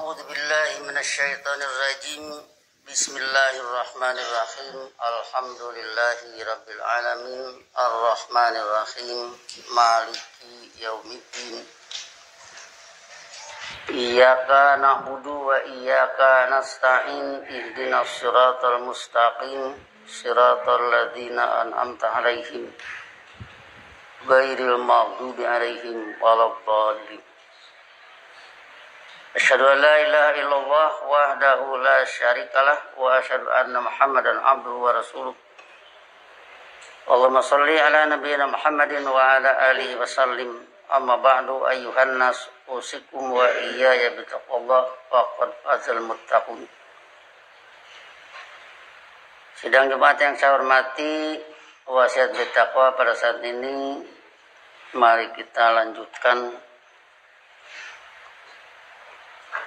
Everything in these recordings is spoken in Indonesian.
أعوذ بالله من الشيطان الرجيم. بسم الله الرحمن الرحيم. الحمد لله رب العالمين الرحمن الرحيم مالك يوم الدين. إياك نعبد وإياك نستعين اهدنا الصراط المستقيم صراط الذين أنعمت عليهم غير المغضوب عليهم ولا الضالين. Asyhadu an la ilaha illallah wahdahu la syarikalah wa asyhadu anna Muhammadan abduhu wa rasuluh. Allahumma shalli ala nabiyyina Muhammadin wa ala alihi wa sallim. Amma ba'du ayyuhan nas usikum wa iyaya bitaqwallah faqad fazal muttaqun. Sidang Jumat yang saya hormati, wasiat bertakwa pada saat ini mari kita lanjutkan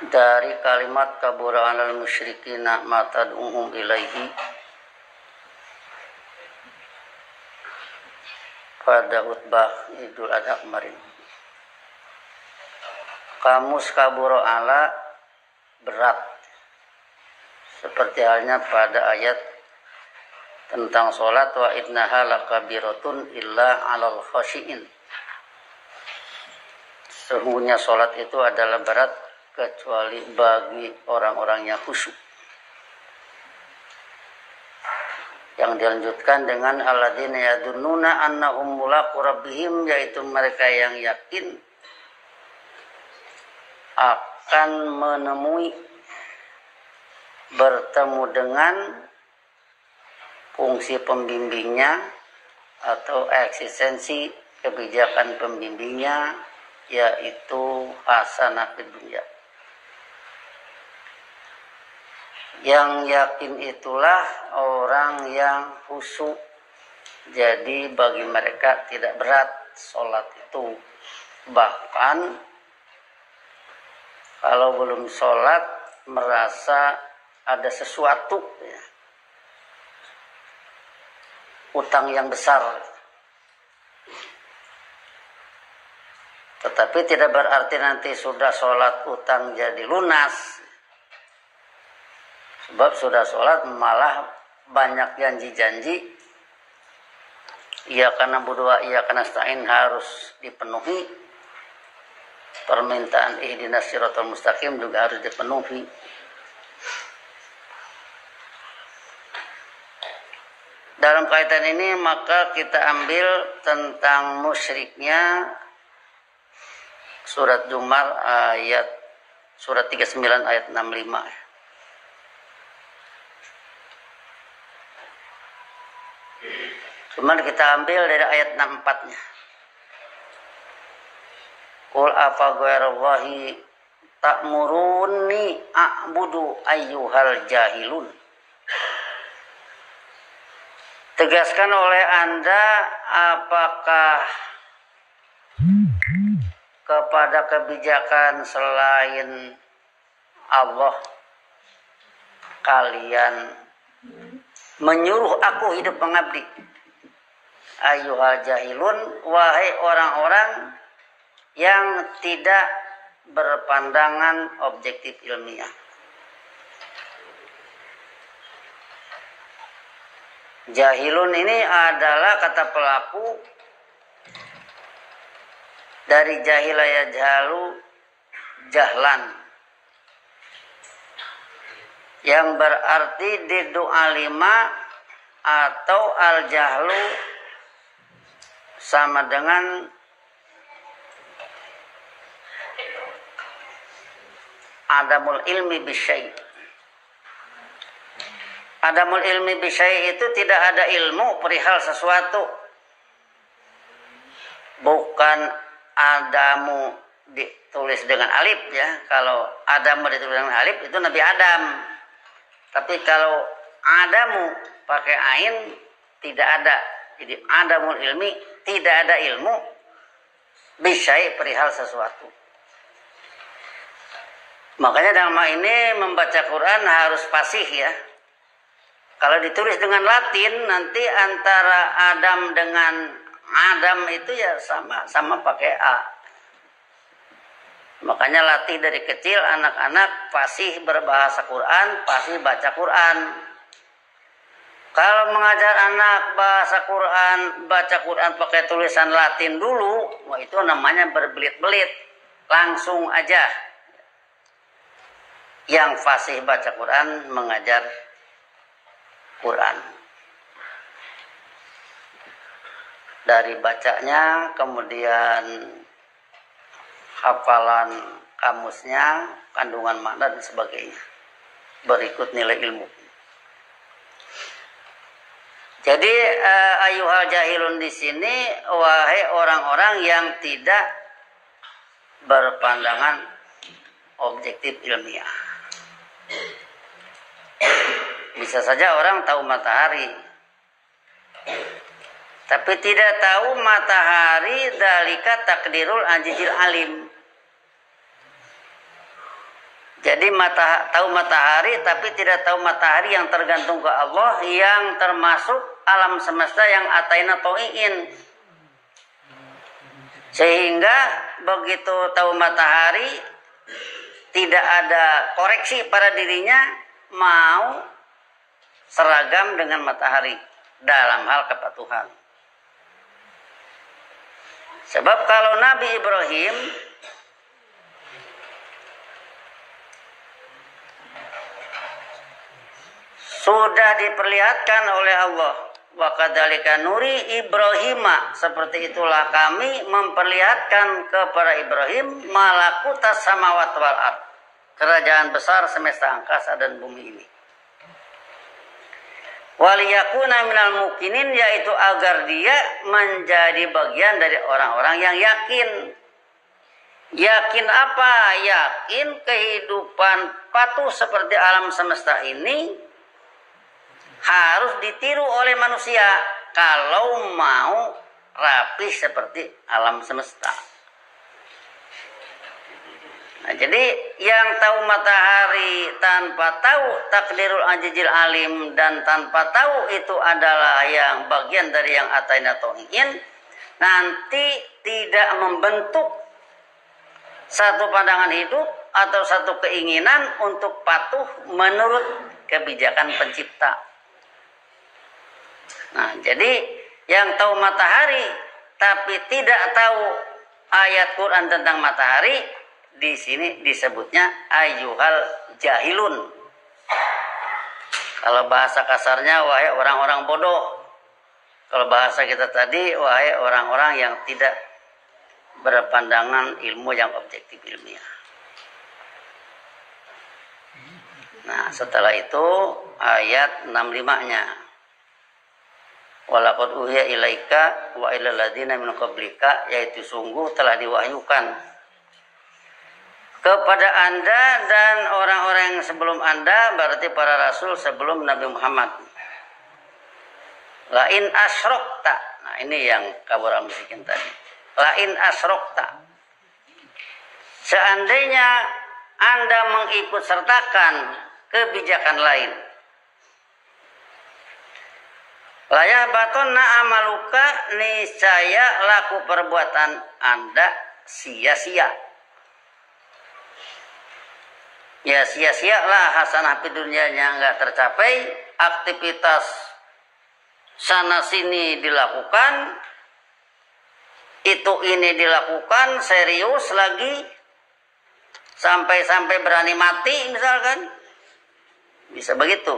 dari kalimat kabura 'alal musyrikina ma tad'uhum ilaihi pada khutbah Idul Adha kemarin. Kamus kabura 'ala berat, seperti halnya pada ayat tentang sholat wa innaha lakabiratun illa 'alal khashiin. Sesungguhnya sholat itu adalah berat kecuali bagi orang-orang yang khusyuk. Yang dilanjutkan dengan alladzina yadunnuna annahum mulaqu rabbihim, yaitu mereka yang yakin akan menemui, bertemu dengan fungsi pembimbingnya atau eksistensi kebijakan pembimbingnya, yaitu hasanah fid dunya. Yang yakin itulah orang yang khusyuk. Jadi bagi mereka tidak berat sholat itu. Bahkan kalau belum sholat merasa ada sesuatu ya, utang yang besar. Tetapi tidak berarti nanti sudah sholat utang jadi lunas. Sebab sudah sholat malah banyak janji-janji. Iya karena berdua, iya karena nasta'in harus dipenuhi. Permintaan ihdinas siratal mustaqim juga harus dipenuhi. Dalam kaitan ini maka kita ambil tentang musyriknya surat Zumar ayat surat 39 ayat 65. Cuman kita ambil dari ayat 64-nya. Qul afa ghairallahi ta'muruni a'budu ayyuhal jahilun. Tegaskan oleh Anda, apakah kepada kebijakan selain Allah kalian menyuruh aku hidup mengabdi? Ayyuhal jahilun, wahai orang-orang yang tidak berpandangan objektif ilmiah. Jahilun ini adalah kata pelaku dari jahila yajhalu jahlan, yang berarti diddu alima atau al-jahlu sama dengan adamul ilmi bisyai'. Adamul ilmi bisyai' itu tidak ada ilmu perihal sesuatu. Bukan adamu ditulis dengan alif ya. Kalau adamu ditulis dengan alif itu Nabi Adam. Tapi kalau adamu pakai ain tidak ada. Jadi adamul ilmi, tidak ada ilmu bisyai' perihal sesuatu. Makanya dalam hal ini membaca Quran harus fasih ya. Kalau ditulis dengan Latin nanti antara Adam dengan Adam itu ya sama pakai A. Makanya latih dari kecil anak-anak fasih berbahasa Quran, fasih baca Quran. Kalau mengajar anak bahasa Quran, baca Quran pakai tulisan Latin dulu, wah itu namanya berbelit-belit. Langsung aja yang fasih baca Quran mengajar Quran. Dari bacanya, kemudian hafalan kamusnya, kandungan makna dan sebagainya. Berikut nilai ilmu. Jadi ayuhal jahilun di sini, wahai orang-orang yang tidak berpandangan objektif ilmiah. Bisa saja orang tahu matahari, tapi tidak tahu matahari dalika takdirul ajizil alim. Jadi tahu matahari tapi tidak tahu matahari yang tergantung ke Allah, yang termasuk alam semesta yang ataina to'iin. Sehingga begitu tahu matahari tidak ada koreksi pada dirinya, mau seragam dengan matahari dalam hal kepatuhan. Sebab kalau Nabi Ibrahim sudah diperlihatkan oleh Allah, wa kadzalika nuri Ibrahima, seperti itulah kami memperlihatkan kepada Ibrahim malakutas samawati wal ard, kerajaan besar semesta angkasa dan bumi ini. Waliyakuna minal mukinin, yaitu agar dia menjadi bagian dari orang-orang yang yakin. Yakin apa? Yakin kehidupan patuh seperti alam semesta ini harus ditiru oleh manusia kalau mau rapi seperti alam semesta. Nah, jadi yang tahu matahari tanpa tahu takdirul ajizil alim, dan tanpa tahu itu adalah yang bagian dari yang ataina to'in, nanti tidak membentuk satu pandangan hidup atau satu keinginan untuk patuh menurut kebijakan pencipta. Nah, jadi yang tahu matahari tapi tidak tahu ayat Quran tentang matahari, di sini disebutnya ayyuhal jahilun. Kalau bahasa kasarnya, wahai orang-orang bodoh. Kalau bahasa kita tadi, wahai orang-orang yang tidak berpandangan ilmu yang objektif ilmiah. Nah, setelah itu ayat 65-nya. Walaqad uhiya ilaika wa ilal ladzina min qablika, yaitu sungguh telah diwahyukan kepada Anda dan orang-orang yang sebelum Anda, berarti para rasul sebelum Nabi Muhammad. Lain asyrokta, nah ini yang kabar musikin tadi. Lain asyrokta, seandainya Anda mengikut sertakan kebijakan lain, layah batonna amaluka, niscaya laku perbuatan Anda sia-sia. Ya sia-sia lah, hasanah di dunianya nggak tercapai, aktivitas sana sini dilakukan, itu ini dilakukan serius lagi, sampai berani mati misalkan, bisa begitu.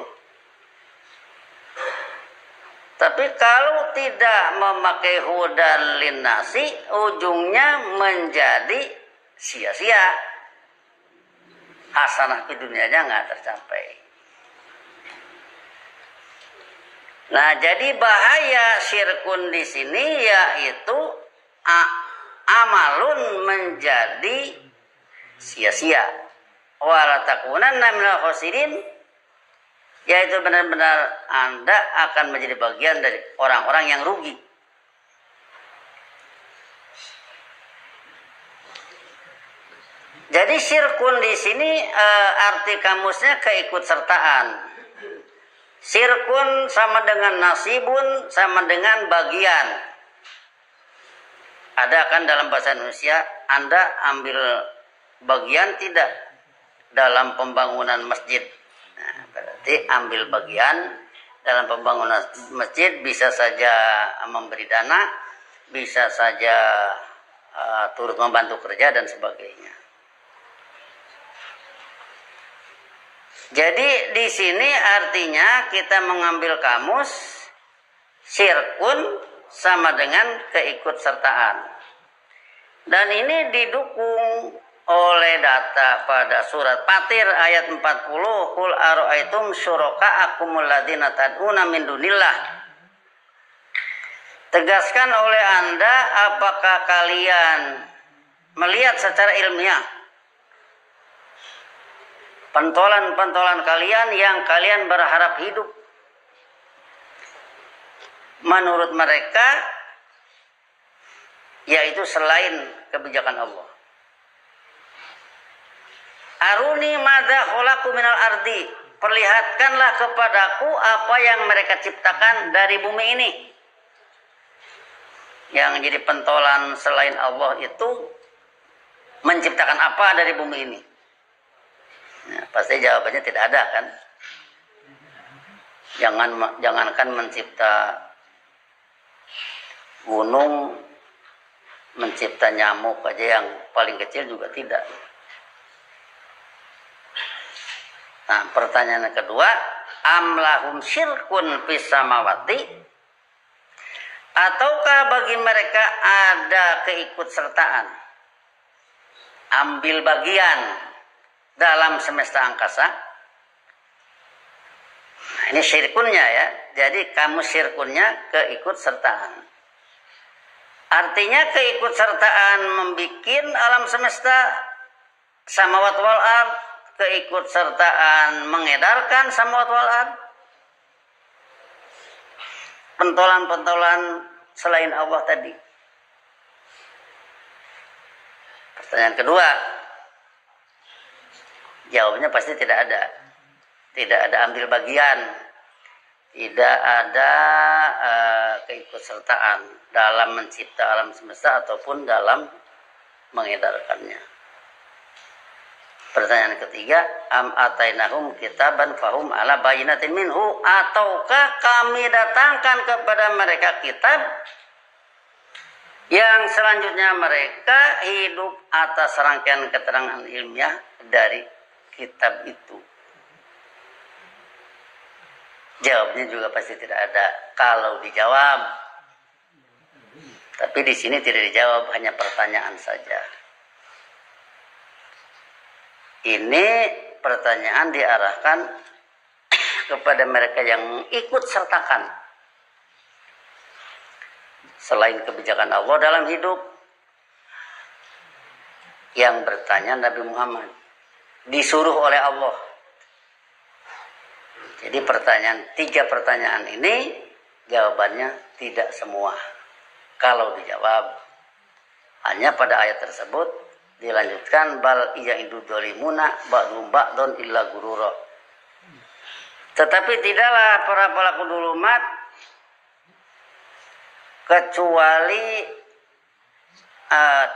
Tapi kalau tidak memakai hudan linnasi, ujungnya menjadi sia-sia. Hasanah di dunianya nggak tercapai. Nah, jadi bahaya syirkun di sini yaitu amalun menjadi sia-sia. Wala takunanna minal khosirin, yaitu benar-benar Anda akan menjadi bagian dari orang-orang yang rugi. Jadi syirkun di sini arti kamusnya keikutsertaan. Syirkun sama dengan nasibun, sama dengan bagian. Ada kan dalam bahasa Indonesia, Anda ambil bagian tidak dalam pembangunan masjid. Nah, berarti ambil bagian dalam pembangunan masjid, bisa saja memberi dana, bisa saja turut membantu kerja dan sebagainya. Jadi di sini artinya kita mengambil kamus, syirkun sama dengan keikutsertaan. Dan ini didukung oleh data pada surat Fatir ayat 40, qul ara'aitum syuraka'akumul ladzina tad'una min dunillah. Tegaskan oleh Anda, apakah kalian melihat secara ilmiah pentolan-pentolan kalian yang kalian berharap hidup menurut mereka, yaitu selain kebijakan Allah. Aruni madza khalaqu minal ardi, perlihatkanlah kepadaku apa yang mereka ciptakan dari bumi ini. Yang jadi pentolan selain Allah itu menciptakan apa dari bumi ini? Nah, pasti jawabannya tidak ada kan? Jangankan mencipta gunung, mencipta nyamuk aja yang paling kecil juga tidak. Nah, pertanyaan kedua, amlahum syirkun fis samawati, ataukah bagi mereka ada keikutsertaan, ambil bagian dalam semesta angkasa? Nah, ini syirkunnya ya. Jadi kamu syirkunnya keikutsertaan. Artinya keikutsertaan membikin alam semesta, samawat wal ard, keikutsertaan mengedarkan samawat wal ard. Pentolan-pentolan selain Allah tadi. Pertanyaan kedua, jawabnya pasti tidak ada. Tidak ada ambil bagian, tidak ada keikutsertaan dalam mencipta alam semesta ataupun dalam mengedarkannya. Pertanyaan ketiga, am atainahum kitaban fahum ala bayyinatin minhu, ataukah kami datangkan kepada mereka kitab yang selanjutnya mereka hidup atas rangkaian keterangan ilmiah dari kitab itu? Jawabnya juga pasti tidak ada kalau dijawab. Tapi di sini tidak dijawab, hanya pertanyaan saja. Ini pertanyaan diarahkan kepada mereka yang ikut sertakan selain kebijakan Allah dalam hidup. Yang bertanya Nabi Muhammad, disuruh oleh Allah. Jadi tiga pertanyaan ini jawabannya tidak semua. Kalau dijawab, hanya pada ayat tersebut dilanjutkan bal ya'idu dzalimuna ba'dhum ba'dun illa gurura. Tetapi tidaklah para pelaku dzulumat kecuali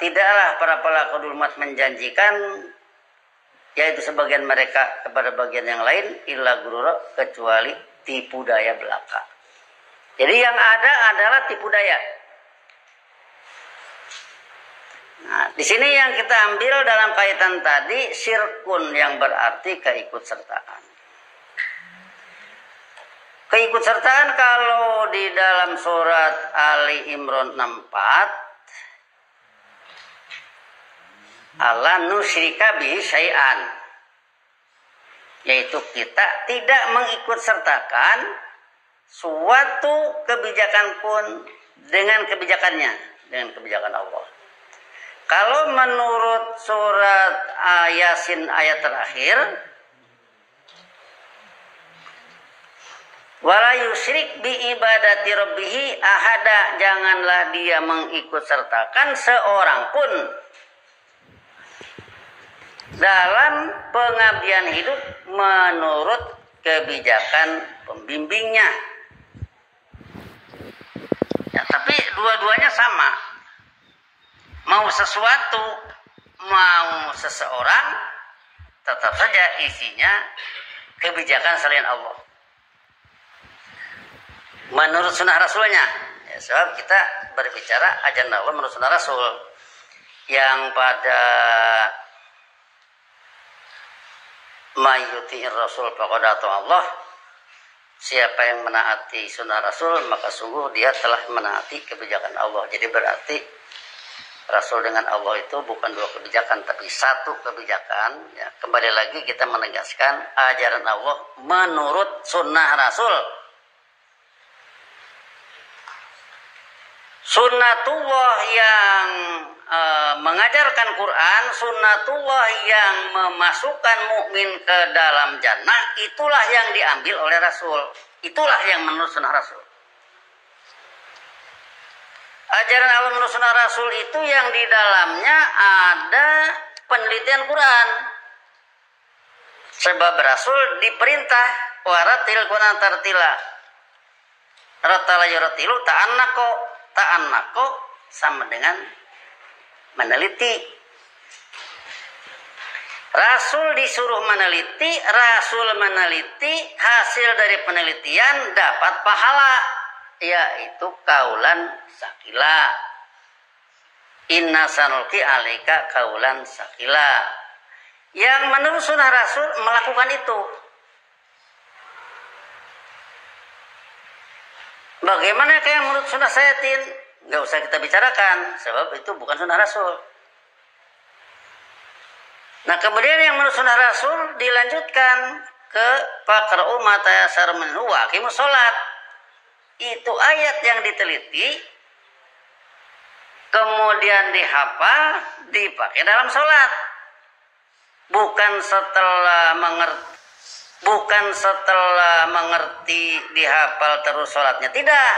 tidaklah para pelaku dzulumat menjanjikan, yaitu sebagian mereka kepada bagian yang lain, illa gurura, kecuali tipu daya belaka. Jadi yang ada adalah tipu daya. Nah, di sini yang kita ambil dalam kaitan tadi, syirkun yang berarti keikutsertaan. Keikutsertaan kalau di dalam surat Ali Imran 64, Allah nusyrika bihi syai'an, yaitu kita tidak mengikutsertakan suatu kebijakan pun dengan kebijakannya, dengan kebijakan Allah. Kalau menurut surat Yasin ayat terakhir, wala yusyrik bi ibadati rabbih ahada, janganlah dia mengikutsertakan seorang pun dalam pengabdian hidup menurut kebijakan pembimbingnya. Ya, tapi dua-duanya sama. Mau sesuatu mau seseorang tetap saja isinya kebijakan selain Allah menurut sunnah Rasulnya. Ya, sebab kita berbicara ajaran Allah menurut sunnah Rasul yang pada mayyuti'ir Rasul faqad ata Allah. Siapa yang menaati sunnah Rasul maka sungguh dia telah menaati kebijakan Allah. Jadi berarti Rasul dengan Allah itu bukan dua kebijakan tapi satu kebijakan. Ya, kembali lagi kita menegaskan ajaran Allah menurut sunnah Rasul. Sunnatullah yang mengajarkan Quran, sunnatullah yang memasukkan mukmin ke dalam jannah, itulah yang diambil oleh Rasul. Itulah yang menurut sunnah Rasul. Ajaran Allah menurut sunnah Rasul itu yang di dalamnya ada penelitian Quran. Sebab Rasul diperintah waratil Quran tartila. Ratala yuratilu ta'annako sama dengan meneliti. Rasul disuruh meneliti, Rasul meneliti, hasil dari penelitian dapat pahala, yaitu kaulan sakila. Inna sanulki alaika kaulan sakila. Yang menurut sunnah Rasul melakukan itu. Bagaimana kayak menurut sunnah saya, Tin? Nggak usah kita bicarakan, sebab itu bukan sunnah Rasul. Nah, kemudian yang menurut sunnah Rasul dilanjutkan ke faqra'u ma tayassara minhu wa aqimus shalat. Itu ayat yang diteliti, kemudian dihafal, dipakai dalam sholat. Bukan setelah mengerti dihafal terus sholatnya. Tidak.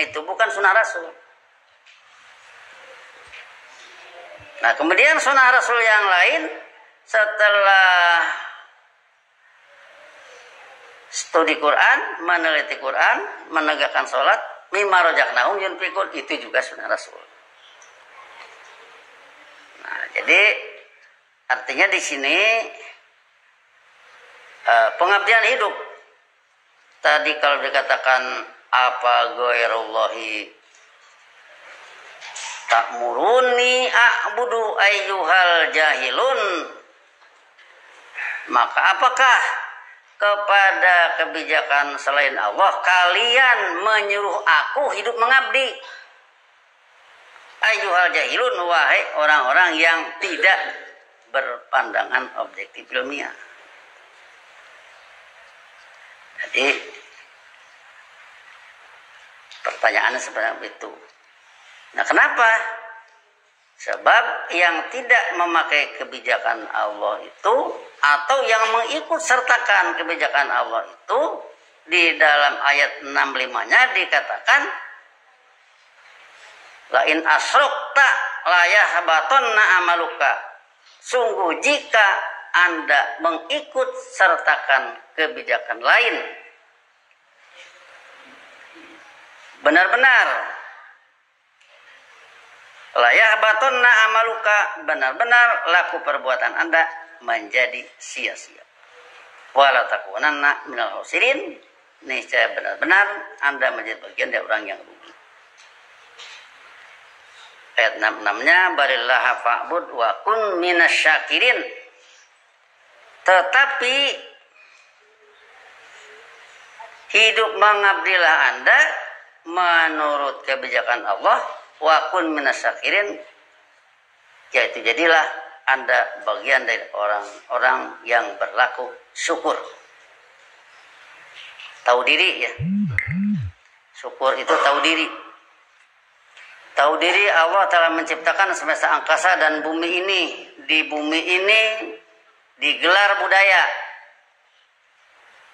Itu bukan sunnah Rasul. Nah, kemudian sunnah Rasul yang lain setelah studi Quran, meneliti Quran, menegakkan sholat, mimma razaqnahum yunfiqun, itu juga sunnah Rasul. Nah, jadi artinya di sini pengabdian hidup. Tadi kalau dikatakan apa ghairullahi ta'muruni a'budu ayyuhal jahilun, maka apakah kepada kebijakan selain Allah kalian menyuruh aku hidup mengabdi? Ayyuhal jahilun, wahai orang-orang yang tidak berpandangan objektif ilmiah. Jadi pertanyaannya sebenarnya itu. Nah, kenapa? Sebab yang tidak memakai kebijakan Allah itu, atau yang mengikut sertakan kebijakan Allah itu, di dalam ayat 65-nya dikatakan la in asrokta la yahbatonna amaluka. Sungguh jika Anda mengikut sertakan kebijakan lain, benar-benar la yahbatonna amaluka, benar-benar laku perbuatan Anda menjadi sia-sia. Wala takunanna minal khasirin, niscaya benar-benar Anda menjadi bagian dari orang yang rugi. Ayat 66-nya barillaha fa'bud wa kun minasyakirin. Tetapi hidup mengabdilah Anda menurut kebijakan Allah, wa kun minasyakirin, yaitu jadilah Anda bagian dari orang-orang yang berlaku syukur. Tahu diri ya. Syukur itu tahu diri. Tahu diri Allah telah menciptakan semesta angkasa dan bumi ini. Di bumi ini digelar budaya.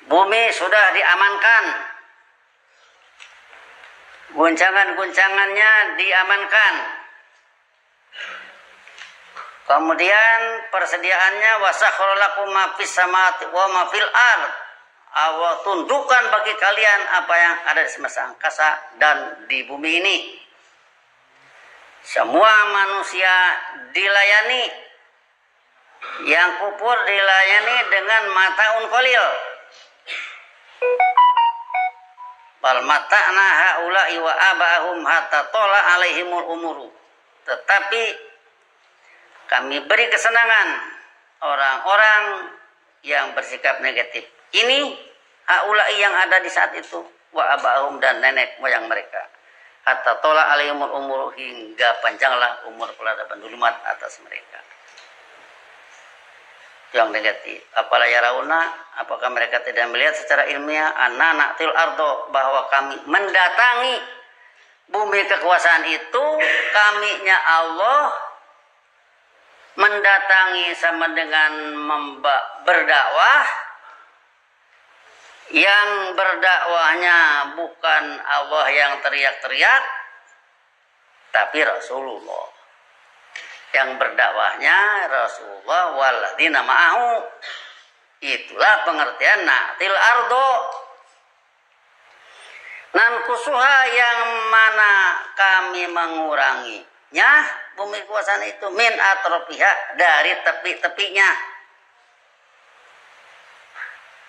Bumi sudah diamankan. Guncangan-guncangannya diamankan. Kemudian persediaannya wasakhkhara lakum ma fis samawati wa ma fil ard. Allah tundukkan bagi kalian apa yang ada di semesta angkasa dan di bumi ini. Semua manusia dilayani yang kufur dilayani dengan mataun qalil. Bal mata'na haula'i wa abahum hatta tola alaihimul umuru. Tetapi kami beri kesenangan orang-orang yang bersikap negatif. Ini haula'i yang ada di saat itu, wa abahum dan nenek moyang mereka. Hatta tola alaihimul umuru, hingga panjanglah umur peradaban dulumat atas mereka. Yang negatif. Apalah yarauna, apakah mereka tidak melihat secara ilmiah anna na'til ardo, bahwa kami mendatangi bumi kekuasaan itu, kaminya Allah mendatangi sama dengan berdakwah, yang berdakwahnya bukan Allah yang teriak-teriak, tapi Rasulullah. Yang berdakwahnya Rasulullah walladzina ma'ahu. Itulah pengertian na'til ardo. Nankusuha, yang mana kami menguranginya bumi kekuasaan itu, min atrofiha, dari tepi-tepinya.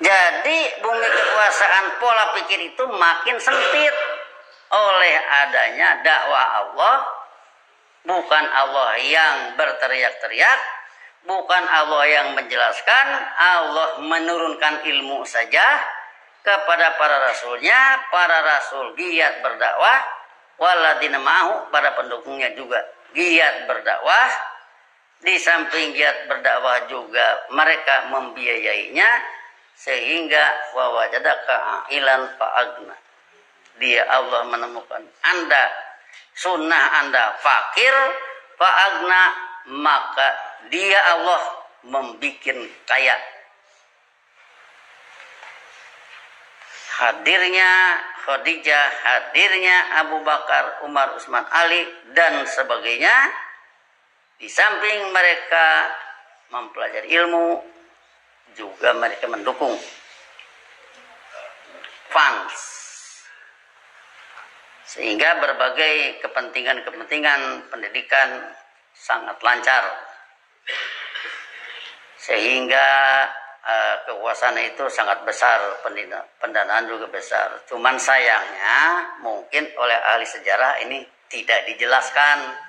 Jadi bumi kekuasaan pola pikir itu makin sempit oleh adanya dakwah Allah. Bukan Allah yang berteriak-teriak, bukan Allah yang menjelaskan, Allah menurunkan ilmu saja kepada para rasulnya. Para rasul giat berdakwah, walladzina ma'ahu, para pendukungnya juga giat berdakwah. Di samping giat berdakwah juga mereka membiayainya, sehingga wa wajadaka ailan fa'agna. Dia Allah menemukan Anda, sunnah Anda fakir, fa'agna, maka dia Allah membikin kaya. Hadirnya Khadijah, hadirnya Abu Bakar, Umar, Utsman, Ali, dan sebagainya, di samping mereka mempelajari ilmu, juga mereka mendukung funds. Sehingga berbagai kepentingan-kepentingan pendidikan sangat lancar. Sehingga kekuasaan itu sangat besar, pendanaan juga besar. Cuman sayangnya mungkin oleh ahli sejarah ini tidak dijelaskan.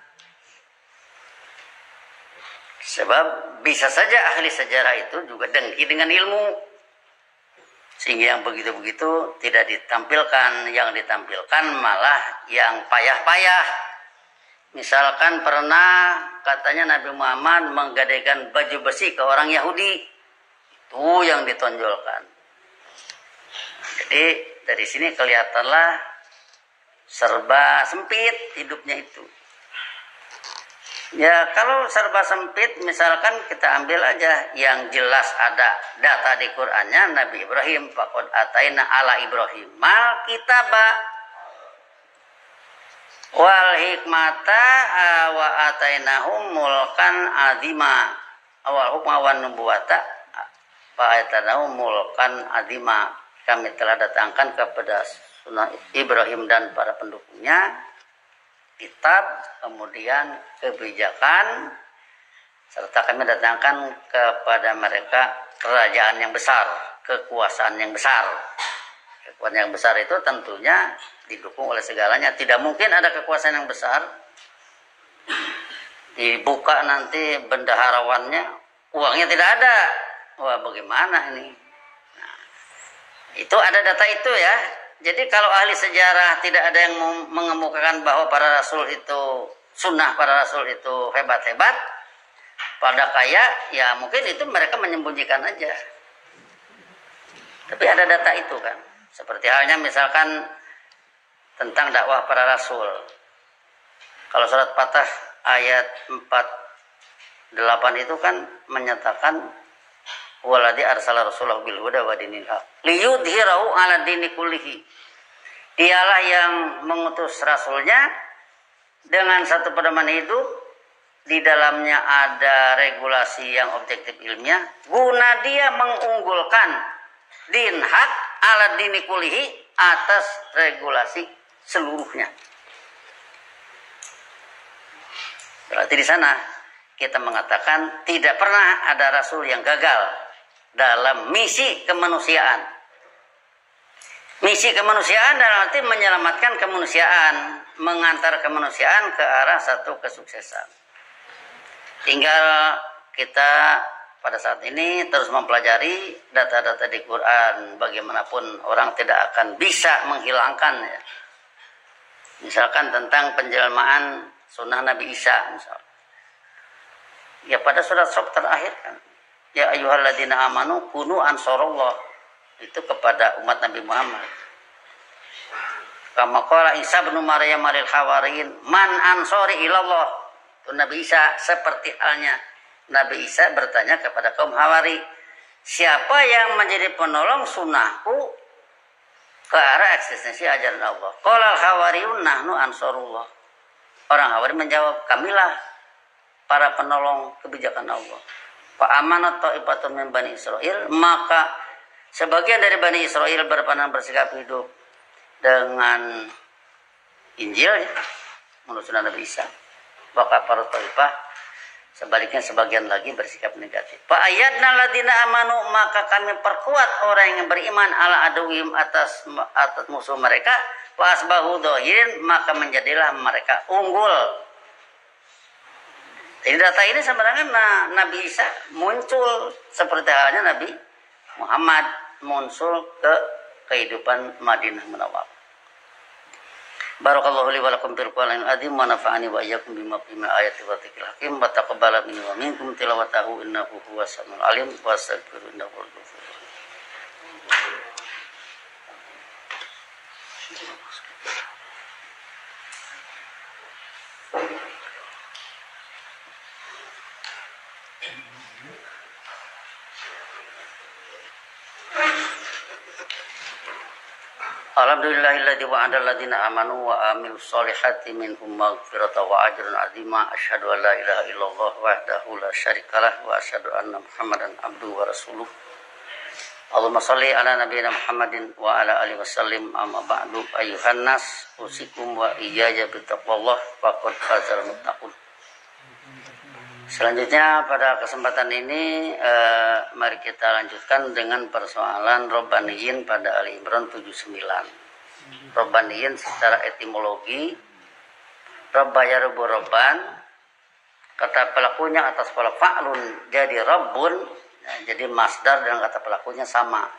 Sebab bisa saja ahli sejarah itu juga dengki dengan ilmu, sehingga yang begitu-begitu tidak ditampilkan. Yang ditampilkan malah yang payah-payah. Misalkan pernah katanya Nabi Muhammad menggadaikan baju besi ke orang Yahudi, itu yang ditonjolkan. Jadi dari sini kelihatanlah serba sempit hidupnya itu. Ya kalau serba sempit, misalkan kita ambil aja yang jelas ada data di Qur'annya, Nabi Ibrahim, faqad ataina ala Ibrahim mal kitaba wal hikmata wa atainahum mulkan azima, awal hukma wan nubuwata fa atainahum mulkan azima. Kami telah datangkan kepada sunnah Ibrahim dan para pendukungnya kitab, kemudian kebijakan, serta kami datangkan kepada mereka kerajaan yang besar, kekuasaan yang besar. Kekuasaan yang besar itu tentunya didukung oleh segalanya. Tidak mungkin ada kekuasaan yang besar dibuka nanti bendaharawannya uangnya tidak ada. Wah, bagaimana ini? Nah, itu ada data itu ya. Jadi kalau ahli sejarah tidak ada yang mengemukakan bahwa para rasul itu, sunnah para rasul itu hebat-hebat, pada kaya, ya mungkin itu mereka menyembunyikan aja. Tapi ada data itu kan. Seperti halnya misalkan tentang dakwah para rasul. Kalau surat Fatah ayat 48 itu kan menyatakan waladhi arsala rasulahu bil huda wa dinil haq liyudhhirahu 'ala dini kullihi. Dialah yang mengutus rasulnya dengan satu pedoman hidup, di dalamnya ada regulasi yang objektif ilmiah, guna dia mengunggulkan din hak 'ala dini kullihi, atas regulasi seluruhnya. Berarti di sana kita mengatakan tidak pernah ada rasul yang gagal dalam misi kemanusiaan. Misi kemanusiaan dalam arti menyelamatkan kemanusiaan, mengantar kemanusiaan ke arah satu kesuksesan. Tinggal kita pada saat ini terus mempelajari data-data di Quran. Bagaimanapun orang tidak akan bisa menghilangkan ya. Misalkan tentang penjelmaan sunnah Nabi Isa misalnya. Ya pada surat Shaf terakhir kan. Ya ayyuhalladzina amanu kunu ansarullah. Itu kepada umat Nabi Muhammad. Kama qala Isa bin Maryam lil hawariyin man ansori ilallah. Itu Nabi Isa seperti halnya Nabi Isa bertanya kepada kaum Hawari, siapa yang menjadi penolong sunnahku ke arah eksistensi ajaran Allah? Qala al-hawariyun nahnu ansarullah. Orang Hawari menjawab, kamilah para penolong kebijakan Allah. Fa amanat ta'ifatun min Bani Israil, maka sebagian dari Bani Israel berpandangan bersikap hidup dengan Injil ya, menurut sunnah Nabi Isa. Maka para ta'ifah sebaliknya sebagian lagi bersikap negatif. Fa ayyadna ladina amanu, maka kami perkuat orang yang beriman ala aduwim atas musuh mereka. Fa asbahu dhahirin, maka menjadilah mereka unggul. Jadi data ini sebenarnya Nabi Isa muncul seperti halnya Nabi Muhammad muncul ke kehidupan Madinah Munawwarah. Barakallahu li wa lakum fil Qur'anil azim wa nafa'ani wa iyyakum bima fihi min ayati wa dzikril hakim wa taqabbala minni wa minkum tilawatahu innahu huwas samiul alim wa astaghfiru innahu huwal ghafurur rahim. Alhamdulillahilladzi wa'ada alladziina amanu wa amilus solihati minhum maghfiratan wa ajrun 'azima. Asyhadu an la ilaha illallah wahdahu la syarikalah wa asyhadu anna Muhammadan abduhu wa rasuluh. Allahumma shalli ala nabiyyina Muhammadin wa ala alihi wasallim. Amma ba'du, ayyuhan nas usikum wa iyaya bittaqwallah faqad fazal muttaqun. Selanjutnya pada kesempatan ini mari kita lanjutkan dengan persoalan Robbaniyin pada Ali Imran 79. Robbaniyin secara etimologi, Robba yarubu robban, kata pelakunya atas pola fa'lun jadi Rabbun, jadi masdar dan kata pelakunya sama.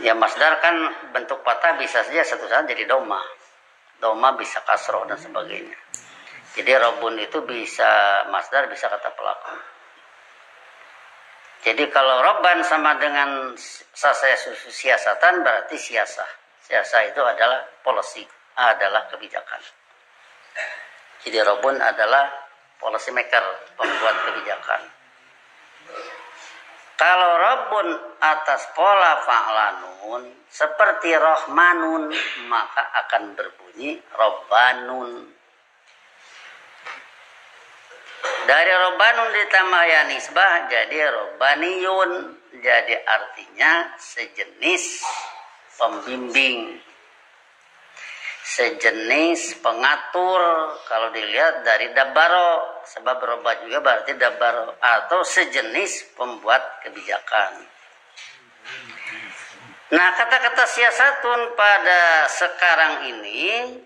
Ya masdar kan bentuk patah bisa saja satu saat jadi doma. Doma bisa kasroh dan sebagainya. Jadi Rabbun itu bisa masdar, bisa kata pelaku. Jadi kalau Robban sama dengan siasatan berarti siasah. Siasah itu adalah policy, adalah kebijakan. Jadi Rabbun adalah policy maker, pembuat kebijakan. Kalau Rabbun atas pola fa'lanun seperti Rahmanun, maka akan berbunyi Robbanun. Dari Robbanun ditambah ya nisbah jadi Robbaniyun, jadi artinya sejenis pembimbing, sejenis pengatur. Kalau dilihat dari dabbaro, sebab robba juga berarti dabbaro, atau sejenis pembuat kebijakan. Nah, kata-kata siasatun pada sekarang ini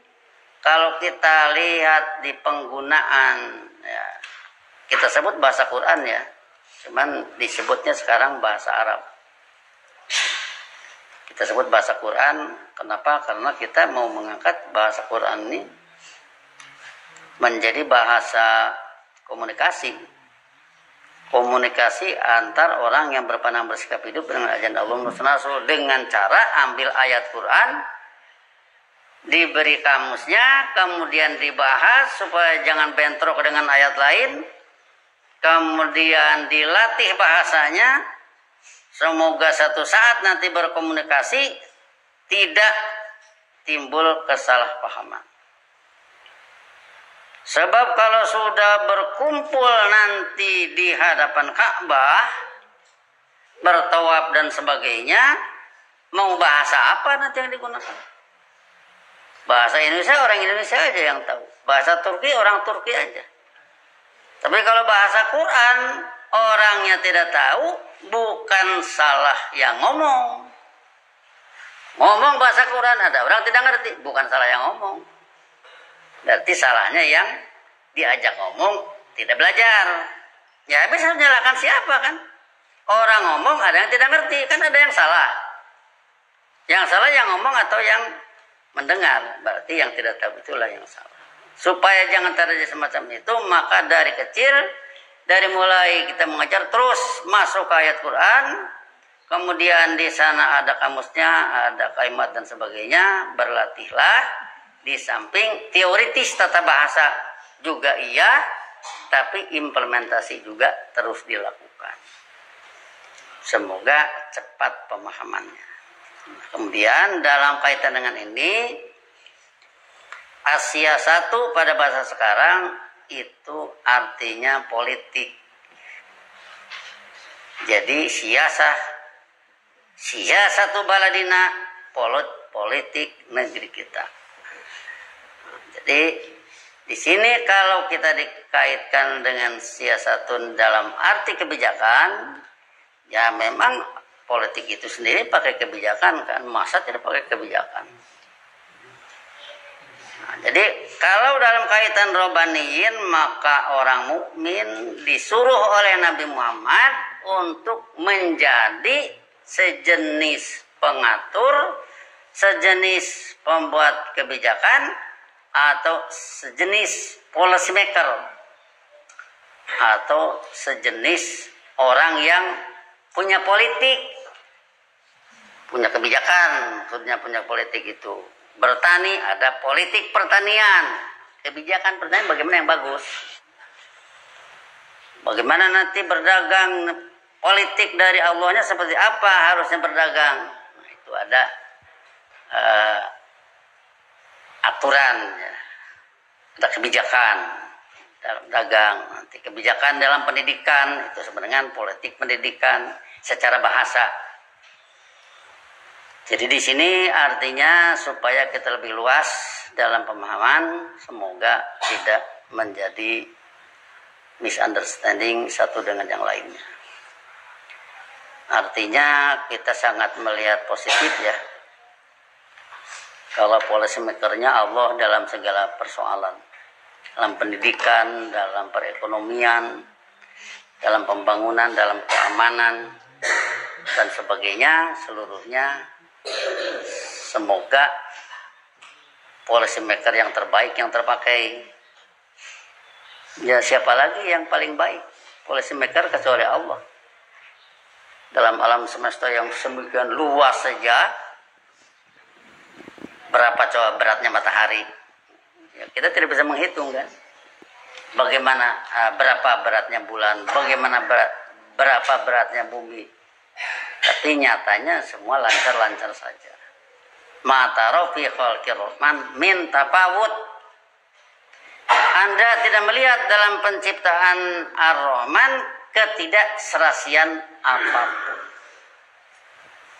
kalau kita lihat di penggunaan ya, kita sebut bahasa Quran ya, cuman disebutnya sekarang bahasa Arab. Kita sebut bahasa Quran, kenapa? Karena kita mau mengangkat bahasa Quran ini menjadi bahasa komunikasi. Komunikasi antar orang yang berpandang bersikap hidup dengan ajaran Allah Rasul dengan cara ambil ayat Quran, diberi kamusnya, kemudian dibahas supaya jangan bentrok dengan ayat lain. Kemudian dilatih bahasanya, semoga satu saat nanti berkomunikasi tidak timbul kesalahpahaman. Sebab kalau sudah berkumpul nanti di hadapan Ka'bah, bertawaf dan sebagainya, mau bahasa apa nanti yang digunakan? Bahasa Indonesia orang Indonesia aja yang tahu. Bahasa Turki orang Turki aja. Tapi kalau bahasa Quran orangnya tidak tahu, bukan salah yang ngomong. Ngomong bahasa Quran ada orang tidak ngerti, bukan salah yang ngomong. Berarti salahnya yang diajak ngomong tidak belajar. Ya bisa menyalahkan siapa kan? Orang ngomong ada yang tidak ngerti, kan ada yang salah. Yang salah yang ngomong atau yang mendengar. Berarti yang tidak tahu itulah yang salah. Supaya jangan terjadi semacam itu, maka dari kecil, dari mulai kita mengajar terus masuk ke ayat Quran, kemudian di sana ada kamusnya, ada kalimat dan sebagainya, berlatihlah. Di samping teoritis tata bahasa juga iya, tapi implementasi juga terus dilakukan. Semoga cepat pemahamannya. Kemudian dalam kaitan dengan ini, Asia 1 pada bahasa sekarang itu artinya politik. Jadi satu baladina, politik negeri kita. Jadi di sini kalau kita dikaitkan dengan siasatun dalam arti kebijakan, ya memang politik itu sendiri pakai kebijakan kan, masa tidak pakai kebijakan. Nah, jadi kalau dalam kaitan robaniyin, maka orang mukmin disuruh oleh Nabi Muhammad untuk menjadi sejenis pengatur, sejenis pembuat kebijakan, atau sejenis policy maker, atau sejenis orang yang punya politik, punya kebijakan. Maksudnya punya politik itu bertani, ada politik pertanian, kebijakan pertanian bagaimana yang bagus, bagaimana nanti berdagang, politik dari Allahnya seperti apa harusnya berdagang. Nah, itu ada aturan, ya. Ada kebijakan dalam dagang, nanti kebijakan dalam pendidikan, itu sebenarnya politik pendidikan secara bahasa. Jadi di sini artinya supaya kita lebih luas dalam pemahaman, semoga tidak menjadi misunderstanding satu dengan yang lainnya. Artinya kita sangat melihat positif ya, kalau policy makernya Allah dalam segala persoalan, dalam pendidikan, dalam perekonomian, dalam pembangunan, dalam keamanan, dan sebagainya, seluruhnya. Semoga policy maker yang terbaik yang terpakai. Ya siapa lagi yang paling baik policy maker kecuali Allah. Dalam alam semesta yang semikian luas saja, berapa coba beratnya matahari? Ya, kita tidak bisa menghitung kan. Bagaimana berapa beratnya bulan, bagaimana berapa beratnya bumi. Tapi nyatanya semua lancar-lancar saja. Mata rofi khalqir rahman min tafawut. Anda tidak melihat dalam penciptaan Ar-Rahman ketidakserasian apapun.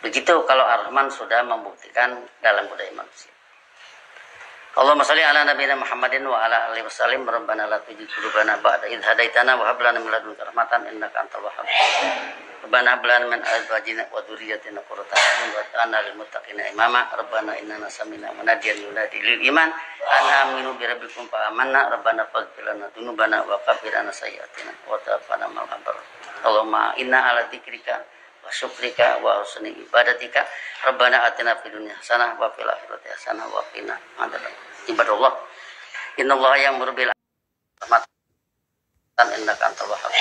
Begitu kalau Ar-Rahman sudah membuktikan dalam budaya manusia. Allahumma shalli ala nabiyina Muhammadin wa ala alihi wasallim. Rabbana la tuzigh qulubana ba'da idh hadaitana wa hab lana min ladunka rahmatan innaka antal wahhab. Rabbana hab lana min azwajina wa dhurriyyatina qurrata a'yun waj'alna lil muttaqina imama. Rabbana innana sami'na munadiyan yunadi lil iman an aminu bi rabbikum fa amanna. Rabbana faghfir lana dzunubana wa kaffir 'anna sayyi'atina wa tawaffana ma'al abrar. Allahumma inna ala dzikrika wa syukrika wa husni ibadatika. Rabbana atina fid dunya hasanah wa fil akhirati hasanah wa qina adzabannar. Ibadallah, innallaha ya'muru bil ma'ruf innaka antal wahhab.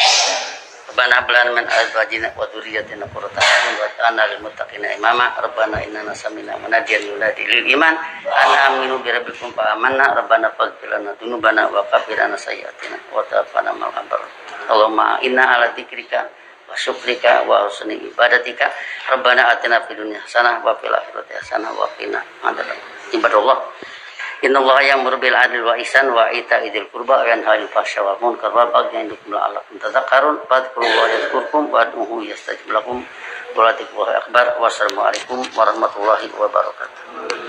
Rabbana hab lana min azwajina wa dhurriyyatina qurrata a'yun waj'alna lil muttaqina imama. Rabbana innana sami'na munadiyan yunadi lil iman an aminu bi rabbikum fa amanna. Rabbana faghfir lana dzunubana wa kaffir 'anna sayyi'atina wa tawaffana ma'al abrar. Allahumma inna ala dzikrika wa syukrika wa husni ibadatika. Rabbana atina fid dunya hasanah wa fil akhirati hasanah wa qina adzabannar. Ibadallah, innallaha ya'muru bil 'adli wa ihsan wa ita'i dzil qurba wa yanha 'anil fahsya'i wal munkar wal baghi ya'idukum la'allakum tadhakkarun. Fadhkurullaha yadhkurkum wad'uuhu yastajib lakum wa la takfuru akbar. Wassalamu alaikum warahmatullahi wabarakatuh.